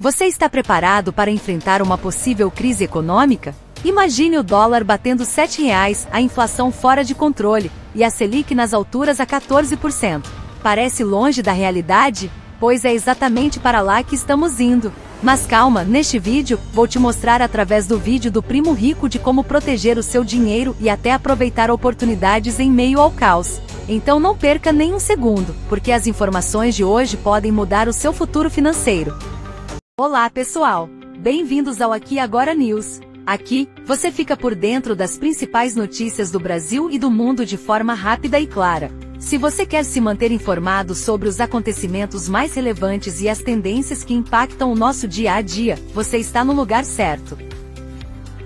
Você está preparado para enfrentar uma possível crise econômica? Imagine o dólar batendo R$ 7,00, a inflação fora de controle e a Selic nas alturas a 14%. Parece longe da realidade? Pois é exatamente para lá que estamos indo. Mas calma, neste vídeo, vou te mostrar através do vídeo do Primo Rico de como proteger o seu dinheiro e até aproveitar oportunidades em meio ao caos. Então não perca nem um segundo, porque as informações de hoje podem mudar o seu futuro financeiro. Olá pessoal, bem-vindos ao Aqui Agora News. Aqui, você fica por dentro das principais notícias do Brasil e do mundo de forma rápida e clara. Se você quer se manter informado sobre os acontecimentos mais relevantes e as tendências que impactam o nosso dia a dia, você está no lugar certo.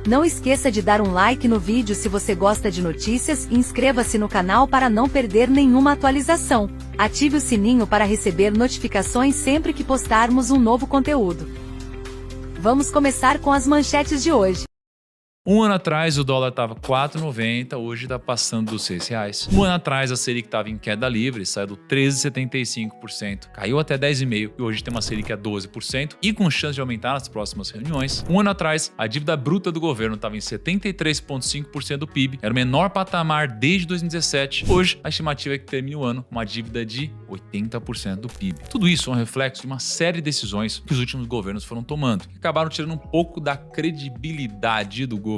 Não esqueça de dar um like no vídeo se você gosta de notícias e inscreva-se no canal para não perder nenhuma atualização. Ative o sininho para receber notificações sempre que postarmos um novo conteúdo. Vamos começar com as manchetes de hoje. Um ano atrás o dólar estava R$ 4,90, hoje está passando dos R$ 6,00. Um ano atrás a Selic estava em queda livre, saiu do 13,75%, caiu até 10,5% e hoje tem uma Selic a 12% e com chance de aumentar nas próximas reuniões. Um ano atrás a dívida bruta do governo estava em 73,5% do PIB, era o menor patamar desde 2017. Hoje a estimativa é que termine o ano com uma dívida de 80% do PIB. Tudo isso é um reflexo de uma série de decisões que os últimos governos foram tomando, que acabaram tirando um pouco da credibilidade do governo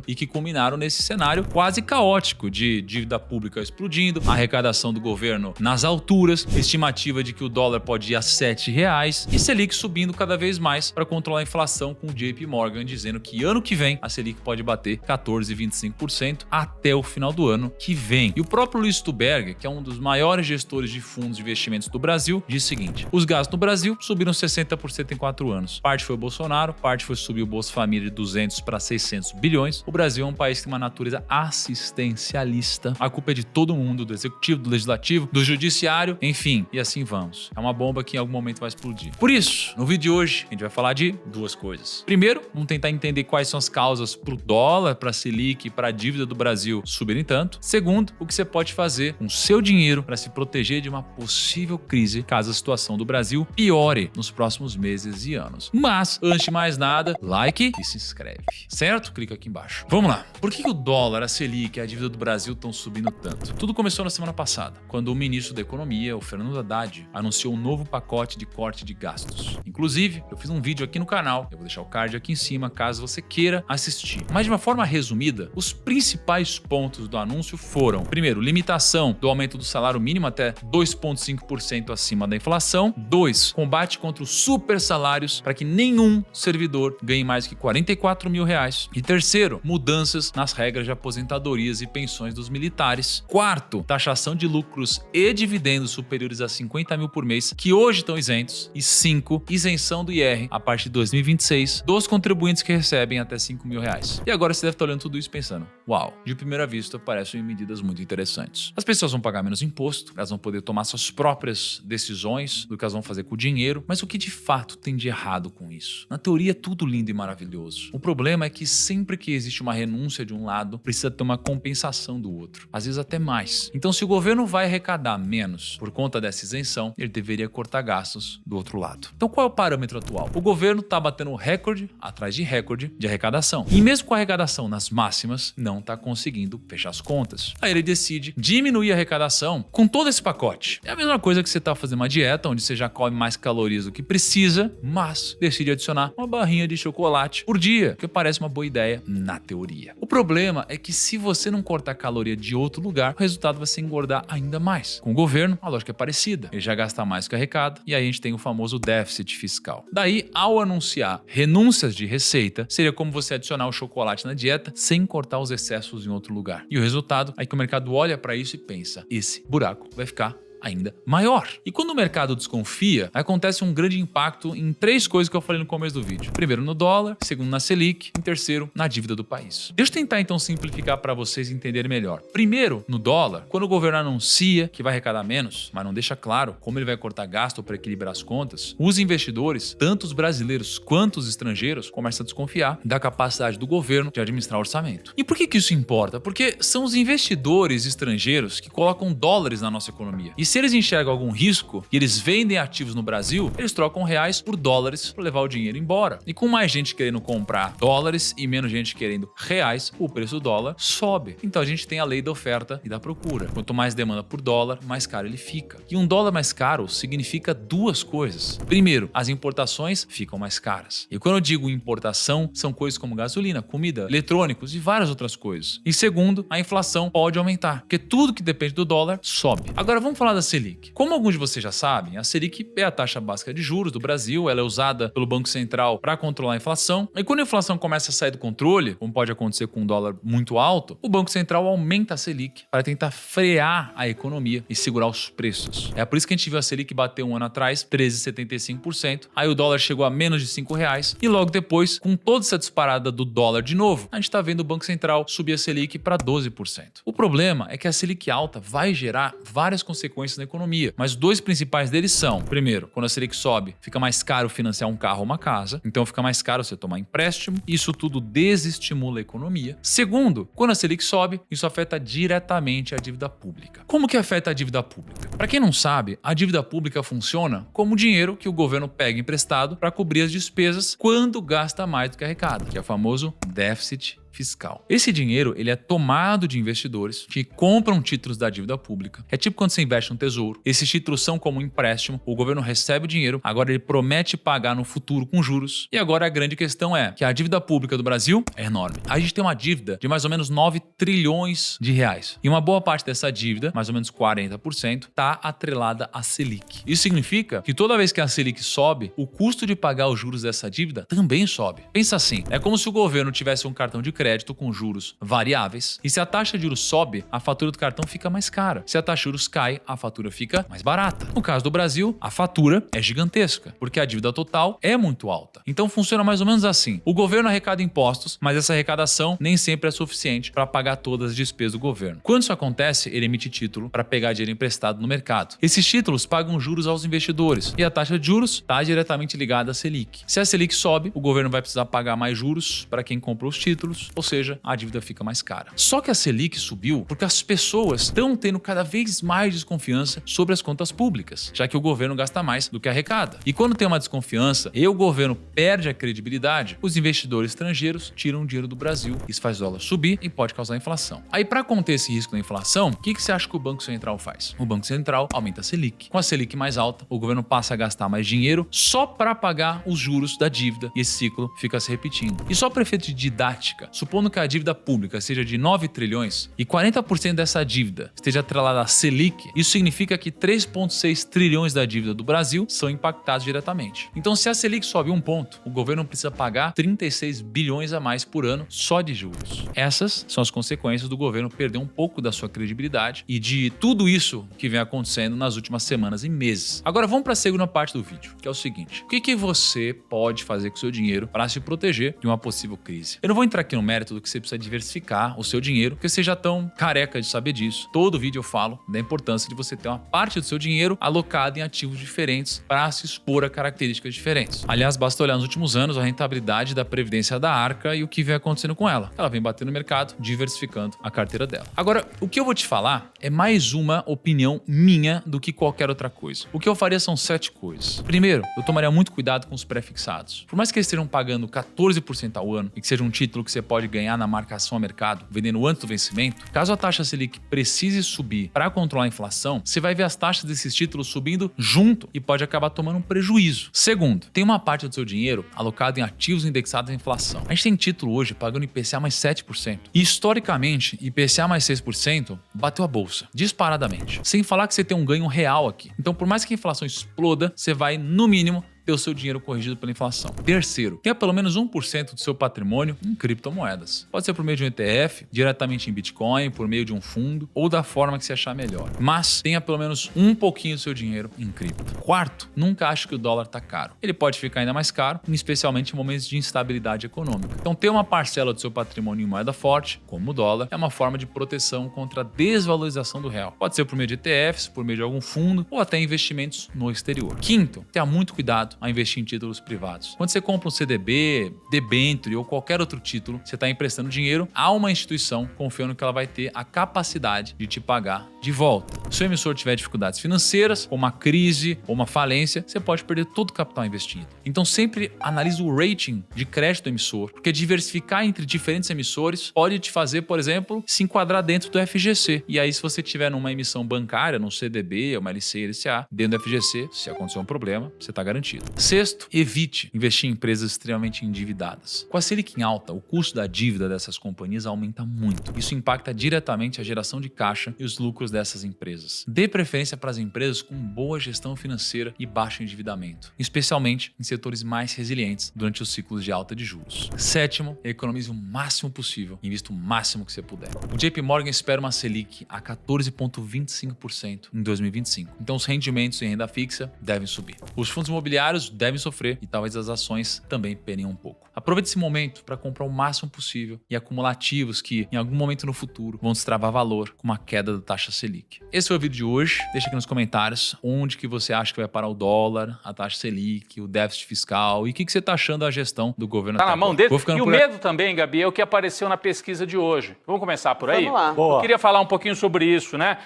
e que culminaram nesse cenário quase caótico de dívida pública explodindo, arrecadação do governo nas alturas, estimativa de que o dólar pode ir a R$ 7,00 e Selic subindo cada vez mais para controlar a inflação, com o JP Morgan dizendo que ano que vem a Selic pode bater 14,25% até o final do ano que vem. E o próprio Luiz Stuberger, que é um dos maiores gestores de fundos de investimentos do Brasil, diz o seguinte: os gastos no Brasil subiram 60% em 4 anos. Parte foi o Bolsonaro, parte foi subir o Bolsa Família de 200 para 600 bilhões. O Brasil é um país que tem uma natureza assistencialista. A culpa é de todo mundo, do executivo, do legislativo, do judiciário, enfim, e assim vamos. É uma bomba que em algum momento vai explodir. Por isso, no vídeo de hoje, a gente vai falar de duas coisas. Primeiro, vamos tentar entender quais são as causas para o dólar, para a Selic, para a dívida do Brasil subirem tanto. Segundo, o que você pode fazer com o seu dinheiro para se proteger de uma possível crise caso a situação do Brasil piore nos próximos meses e anos. Mas, antes de mais nada, like e se inscreve, certo? Clica aqui embaixo. Vamos lá. Por que o dólar, a Selic e a dívida do Brasil estão subindo tanto? Tudo começou na semana passada, quando o ministro da Economia, o Fernando Haddad, anunciou um novo pacote de corte de gastos. Inclusive, eu fiz um vídeo aqui no canal, eu vou deixar o card aqui em cima, caso você queira assistir. Mas de uma forma resumida, os principais pontos do anúncio foram: primeiro, limitação do aumento do salário mínimo até 2,5% acima da inflação. 2, combate contra os super salários para que nenhum servidor ganhe mais que R$ 44.000. E terceiro, mudanças nas regras de aposentadorias e pensões dos militares. Quarto, taxação de lucros e dividendos superiores a 50 mil por mês, que hoje estão isentos. E 5, isenção do IR a partir de 2026 dos contribuintes que recebem até R$ 5.000. E agora você deve estar olhando tudo isso pensando: uau, de primeira vista parecem medidas muito interessantes. As pessoas vão pagar menos imposto, elas vão poder tomar suas próprias decisões do que elas vão fazer com o dinheiro, mas o que de fato tem de errado com isso? Na teoria é tudo lindo e maravilhoso. O problema é que sempre que existe uma renúncia de um lado, precisa ter uma compensação do outro, às vezes até mais. Então, se o governo vai arrecadar menos por conta dessa isenção, ele deveria cortar gastos do outro lado. Então, qual é o parâmetro atual? O governo está batendo recorde atrás de recorde de arrecadação. E mesmo com a arrecadação nas máximas, não está conseguindo fechar as contas. Aí ele decide diminuir a arrecadação com todo esse pacote. É a mesma coisa que você está fazendo uma dieta, onde você já come mais calorias do que precisa, mas decide adicionar uma barrinha de chocolate por dia, que parece uma boa ideia na teoria. O problema é que se você não cortar caloria de outro lugar, o resultado vai ser engordar ainda mais. Com o governo, a lógica é parecida. Ele já gasta mais que arrecada e aí a gente tem o famoso déficit fiscal. Daí, ao anunciar renúncias de receita, seria como você adicionar o chocolate na dieta sem cortar os excessos em outro lugar. E o resultado é que o mercado olha para isso e pensa: esse buraco vai ficar ainda maior. E quando o mercado desconfia, acontece um grande impacto em três coisas que eu falei no começo do vídeo. Primeiro no dólar, segundo na Selic, e terceiro na dívida do país. Deixa eu tentar então simplificar para vocês entenderem melhor. Primeiro, no dólar, quando o governo anuncia que vai arrecadar menos, mas não deixa claro como ele vai cortar gasto para equilibrar as contas, os investidores, tanto os brasileiros quanto os estrangeiros, começam a desconfiar da capacidade do governo de administrar o orçamento. E por que isso importa? Porque são os investidores estrangeiros que colocam dólares na nossa economia. E se se eles enxergam algum risco e eles vendem ativos no Brasil, eles trocam reais por dólares para levar o dinheiro embora. E com mais gente querendo comprar dólares e menos gente querendo reais, o preço do dólar sobe. Então a gente tem a lei da oferta e da procura. Quanto mais demanda por dólar, mais caro ele fica. E um dólar mais caro significa duas coisas. Primeiro, as importações ficam mais caras. E quando eu digo importação, são coisas como gasolina, comida, eletrônicos e várias outras coisas. E segundo, a inflação pode aumentar, porque tudo que depende do dólar sobe. Agora vamos falar da Selic. Como alguns de vocês já sabem, a Selic é a taxa básica de juros do Brasil, ela é usada pelo Banco Central para controlar a inflação. E quando a inflação começa a sair do controle, como pode acontecer com um dólar muito alto, o Banco Central aumenta a Selic para tentar frear a economia e segurar os preços. É por isso que a gente viu a Selic bater um ano atrás 13,75%, aí o dólar chegou a menos de R$5 e logo depois, com toda essa disparada do dólar de novo, a gente está vendo o Banco Central subir a Selic para 12%. O problema é que a Selic alta vai gerar várias consequências na economia, mas dois principais deles são: primeiro, quando a Selic sobe, fica mais caro financiar um carro ou uma casa, então fica mais caro você tomar empréstimo, isso tudo desestimula a economia. Segundo, quando a Selic sobe, isso afeta diretamente a dívida pública. Como que afeta a dívida pública? Para quem não sabe, a dívida pública funciona como dinheiro que o governo pega emprestado para cobrir as despesas quando gasta mais do que arrecada, que é o famoso déficit fiscal. Esse dinheiro ele é tomado de investidores que compram títulos da dívida pública. É tipo quando você investe no tesouro. Esses títulos são como um empréstimo, o governo recebe o dinheiro, agora ele promete pagar no futuro com juros. E agora a grande questão é que a dívida pública do Brasil é enorme. A gente tem uma dívida de mais ou menos 9 trilhões de reais. E uma boa parte dessa dívida, mais ou menos 40%, está atrelada à Selic. Isso significa que toda vez que a Selic sobe, o custo de pagar os juros dessa dívida também sobe. Pensa assim, é como se o governo tivesse um cartão de crédito com juros variáveis, e se a taxa de juros sobe, a fatura do cartão fica mais cara. Se a taxa de juros cai, a fatura fica mais barata. No caso do Brasil, a fatura é gigantesca, porque a dívida total é muito alta. Então funciona mais ou menos assim. O governo arrecada impostos, mas essa arrecadação nem sempre é suficiente para pagar todas as despesas do governo. Quando isso acontece, ele emite título para pegar dinheiro emprestado no mercado. Esses títulos pagam juros aos investidores, e a taxa de juros está diretamente ligada à Selic. Se a Selic sobe, o governo vai precisar pagar mais juros para quem comprou os títulos, ou seja, a dívida fica mais cara. Só que a Selic subiu porque as pessoas estão tendo cada vez mais desconfiança sobre as contas públicas, já que o governo gasta mais do que arrecada. E quando tem uma desconfiança e o governo perde a credibilidade, os investidores estrangeiros tiram o dinheiro do Brasil. Isso faz o dólar subir e pode causar inflação. Aí, para conter esse risco da inflação, o que você acha que o Banco Central faz? O Banco Central aumenta a Selic. Com a Selic mais alta, o governo passa a gastar mais dinheiro só para pagar os juros da dívida, e esse ciclo fica se repetindo. E só para efeito de didática, supondo que a dívida pública seja de 9 trilhões e 40% dessa dívida esteja atrelada à Selic, isso significa que 3,6 trilhões da dívida do Brasil são impactados diretamente. Então, se a Selic sobe um ponto, o governo precisa pagar 36 bilhões a mais por ano só de juros. Essas são as consequências do governo perder um pouco da sua credibilidade e de tudo isso que vem acontecendo nas últimas semanas e meses. Agora vamos para a segunda parte do vídeo, que é o seguinte: o que você pode fazer com o seu dinheiro para se proteger de uma possível crise? Eu não vou entrar aqui no mérito do que você precisa diversificar o seu dinheiro, porque vocês já estão careca de saber disso. Todo vídeo eu falo da importância de você ter uma parte do seu dinheiro alocada em ativos diferentes para se expor a características diferentes. Aliás, basta olhar nos últimos anos a rentabilidade da Previdência da Arca e o que vem acontecendo com ela. Ela vem batendo no mercado, diversificando a carteira dela. Agora, o que eu vou te falar é mais uma opinião minha do que qualquer outra coisa. O que eu faria são 7 coisas. Primeiro, eu tomaria muito cuidado com os pré-fixados. Por mais que eles estejam pagando 14% ao ano e que seja um título que você pode ganhar na marcação a mercado, vendendo antes do vencimento, caso a taxa Selic precise subir para controlar a inflação, você vai ver as taxas desses títulos subindo junto e pode acabar tomando um prejuízo. Segundo, tem uma parte do seu dinheiro alocado em ativos indexados à inflação. A gente tem título hoje pagando IPCA mais 7%. E historicamente, IPCA mais 6% bateu a bolsa, disparadamente. Sem falar que você tem um ganho real aqui. Então, por mais que a inflação exploda, você vai, no mínimo, ter o seu dinheiro corrigido pela inflação. Terceiro, tenha pelo menos 1% do seu patrimônio em criptomoedas. Pode ser por meio de um ETF, diretamente em Bitcoin, por meio de um fundo ou da forma que você achar melhor. Mas tenha pelo menos um pouquinho do seu dinheiro em cripto. Quarto, nunca ache que o dólar está caro. Ele pode ficar ainda mais caro, especialmente em momentos de instabilidade econômica. Então, ter uma parcela do seu patrimônio em moeda forte, como o dólar, é uma forma de proteção contra a desvalorização do real. Pode ser por meio de ETFs, por meio de algum fundo ou até investimentos no exterior. Quinto, tenha muito cuidado a investir em títulos privados. Quando você compra um CDB, debênture ou qualquer outro título, você está emprestando dinheiro a uma instituição confiando que ela vai ter a capacidade de te pagar de volta. Se o emissor tiver dificuldades financeiras, ou uma crise, ou uma falência, você pode perder todo o capital investido. Então sempre analise o rating de crédito do emissor, porque diversificar entre diferentes emissores pode te fazer, por exemplo, se enquadrar dentro do FGC. E aí, se você tiver numa emissão bancária, num CDB, uma LC, LCA, dentro do FGC, se acontecer um problema, você está garantido. Sexto, evite investir em empresas extremamente endividadas. Com a Selic em alta, o custo da dívida dessas companhias aumenta muito. Isso impacta diretamente a geração de caixa e os lucros dessas empresas. Dê preferência para as empresas com boa gestão financeira e baixo endividamento, especialmente em setores mais resilientes durante os ciclos de alta de juros. Sétimo, economize o máximo possível e invista o máximo que você puder. O JP Morgan espera uma Selic a 14,25% em 2025. Então os rendimentos em renda fixa devem subir. Os fundos imobiliários devem sofrer e talvez as ações também penem um pouco. Aproveite esse momento para comprar o máximo possível e acumular ativos que, em algum momento no futuro, vão destravar valor com uma queda da taxa Selic. Esse foi o vídeo de hoje. Deixa aqui nos comentários onde que você acha que vai parar o dólar, a taxa Selic, o déficit fiscal e o que você está achando da gestão do governo. Está na mão dele. E o medo também, Gabi, é o que apareceu na pesquisa de hoje. Vamos começar por aí? Vamos lá. Eu queria falar um pouquinho sobre isso, né?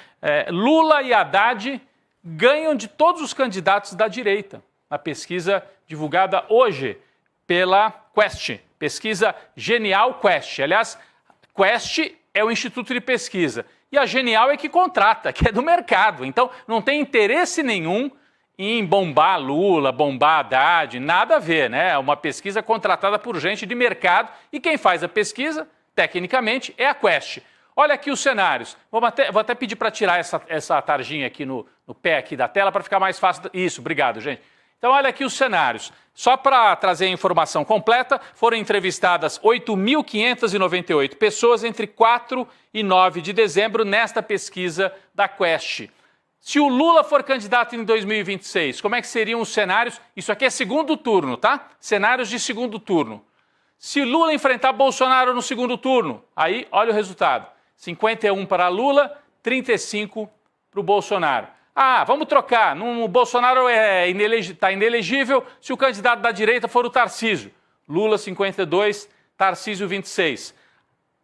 Lula e Haddad ganham de todos os candidatos da direita. Na pesquisa divulgada hoje pela Quest. Pesquisa Genial Quest. Aliás, Quest é o instituto de pesquisa. E a Genial é que contrata, que é do mercado. Então, não tem interesse nenhum em bombar Lula, bombar Haddad, nada a ver, né? É uma pesquisa contratada por gente de mercado e quem faz a pesquisa, tecnicamente, é a Quest. Olha aqui os cenários. Vou até pedir para tirar essa tarjinha aqui no pé aqui da tela para ficar mais fácil. Isso, obrigado, gente. Então, olha aqui os cenários. Só para trazer a informação completa, foram entrevistadas 8.598 pessoas entre 4 e 9 de dezembro nesta pesquisa da Quest. Se o Lula for candidato em 2026, como é que seriam os cenários? Isso aqui é segundo turno, tá? Cenários de segundo turno. Se Lula enfrentar Bolsonaro no segundo turno, aí olha o resultado. 51 para Lula, 35 para o Bolsonaro. Ah, vamos trocar. O Bolsonaro está inelegível se o candidato da direita for o Tarcísio. Lula 52, Tarcísio 26.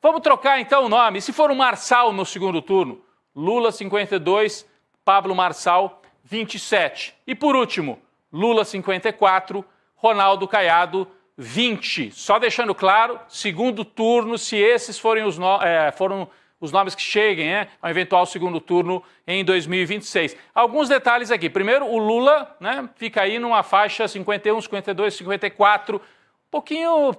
Vamos trocar então o nome. E se for o Marçal no segundo turno? Lula 52, Pablo Marçal 27. E por último, Lula 54, Ronaldo Caiado 20. Só deixando claro, segundo turno, se esses forem foram os nomes que cheguem ao eventual segundo turno em 2026. Alguns detalhes aqui. Primeiro, o Lula fica aí numa faixa 51, 52, 54, um pouquinho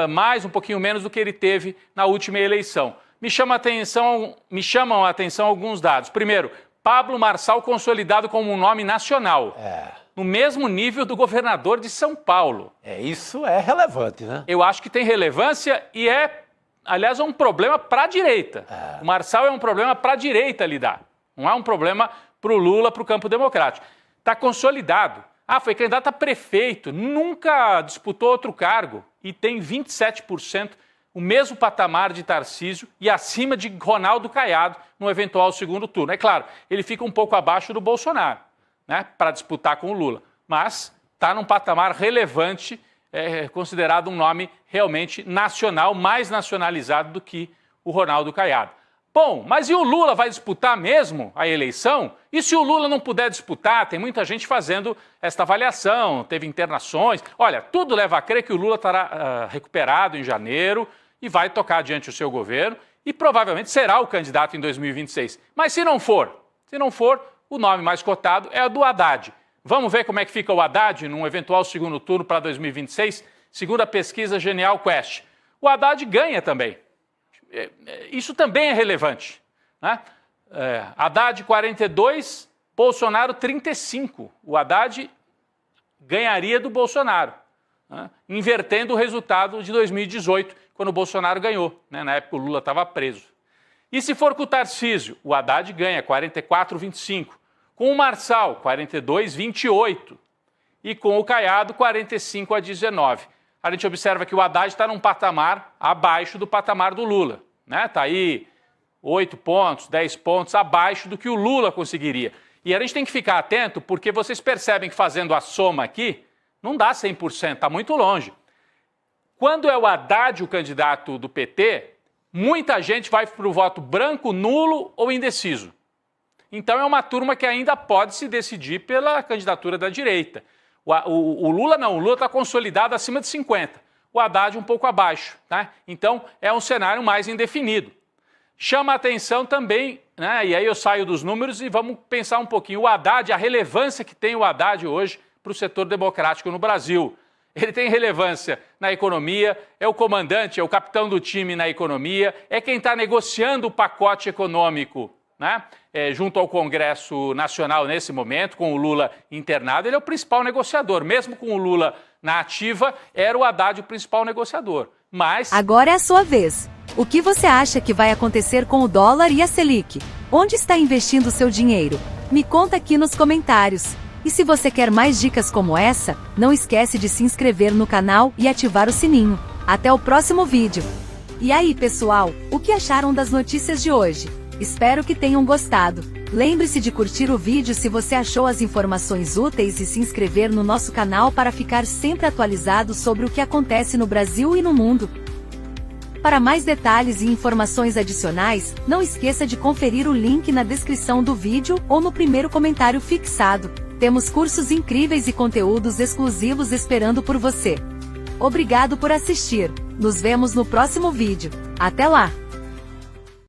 mais, um pouquinho menos do que ele teve na última eleição. Me chamam a atenção alguns dados. Primeiro, Pablo Marçal consolidado como um nome nacional. No mesmo nível do governador de São Paulo. Isso é relevante, né? Eu acho que tem relevância e aliás, é um problema para a direita. O Marçal é um problema para a direita lidar. Não é um problema para o Lula, para o campo democrático. Está consolidado. Foi candidato a prefeito, nunca disputou outro cargo e tem 27%, o mesmo patamar de Tarcísio e acima de Ronaldo Caiado no eventual segundo turno. É claro, ele fica um pouco abaixo do Bolsonaro, para disputar com o Lula, mas está num patamar relevante, considerado um nome realmente nacional, mais nacionalizado do que o Ronaldo Caiado. Bom, mas e o Lula vai disputar mesmo a eleição? E se o Lula não puder disputar? Tem muita gente fazendo esta avaliação, teve internações. Olha, tudo leva a crer que o Lula estará recuperado em janeiro e vai tocar adiante o seu governo e provavelmente será o candidato em 2026. Mas se não for, o nome mais cotado é o do Haddad. Vamos ver como é que fica o Haddad num eventual segundo turno para 2026, segundo a pesquisa Genial Quest. O Haddad ganha também. Isso também é relevante. Haddad 42, Bolsonaro 35. O Haddad ganharia do Bolsonaro, invertendo o resultado de 2018, quando o Bolsonaro ganhou. Na época o Lula estava preso. E se for com o Tarcísio, o Haddad ganha 44, 25. Com o Marçal, 42, 28. E com o Caiado, 45 a 19. A gente observa que o Haddad está num patamar abaixo do patamar do Lula. Está aí 8 pontos, 10 pontos abaixo do que o Lula conseguiria. E a gente tem que ficar atento porque vocês percebem que fazendo a soma aqui, não dá 100%, está muito longe. Quando é o Haddad o candidato do PT, muita gente vai para o voto branco, nulo ou indeciso. Então é uma turma que ainda pode se decidir pela candidatura da direita. O Lula não, o Lula está consolidado acima de 50%. O Haddad um pouco abaixo, né? Então é um cenário mais indefinido. Chama a atenção também, né? E aí eu saio dos números e vamos pensar um pouquinho. O Haddad, a relevância que tem o Haddad hoje para o setor democrático no Brasil. Ele tem relevância na economia, é o comandante, é o capitão do time na economia, é quem está negociando o pacote econômico, né? Junto ao Congresso Nacional nesse momento, com o Lula internado, ele é o principal negociador. Mesmo com o Lula na ativa, era o Haddad o principal negociador. Mas agora é a sua vez. O que você acha que vai acontecer com o dólar e a Selic? Onde está investindo seu dinheiro? Me conta aqui nos comentários. E se você quer mais dicas como essa, não esquece de se inscrever no canal e ativar o sininho. Até o próximo vídeo. E aí, pessoal, o que acharam das notícias de hoje? Espero que tenham gostado. Lembre-se de curtir o vídeo se você achou as informações úteis e se inscrever no nosso canal para ficar sempre atualizado sobre o que acontece no Brasil e no mundo. Para mais detalhes e informações adicionais, não esqueça de conferir o link na descrição do vídeo ou no primeiro comentário fixado. Temos cursos incríveis e conteúdos exclusivos esperando por você. Obrigado por assistir. Nos vemos no próximo vídeo. Até lá!